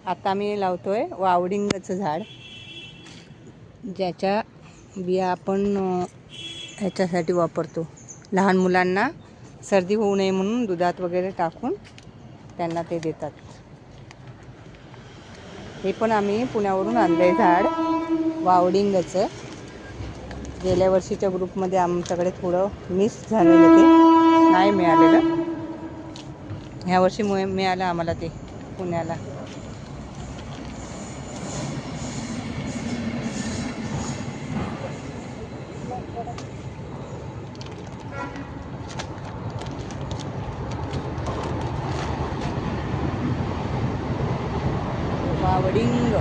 आता मी लावतोय वावडिंगचं झाड, ज्याच्या बिया आपण ह्याच्यासाठी वापरतो. लहान मुलांना सर्दी होऊ नये म्हणून दुधात वगैरे टाकून त्यांना ते देतात. हे पण आम्ही पुण्यावरून आणलंय झाड वावडिंगचं. गेल्या वर्षीच्या ग्रुपमध्ये आमच्याकडे थोडं मिस झालेलं, ते नाही मिळालेलं. ह्या वर्षी मिळालं आम्हाला ते पुण्याला. वावडिंग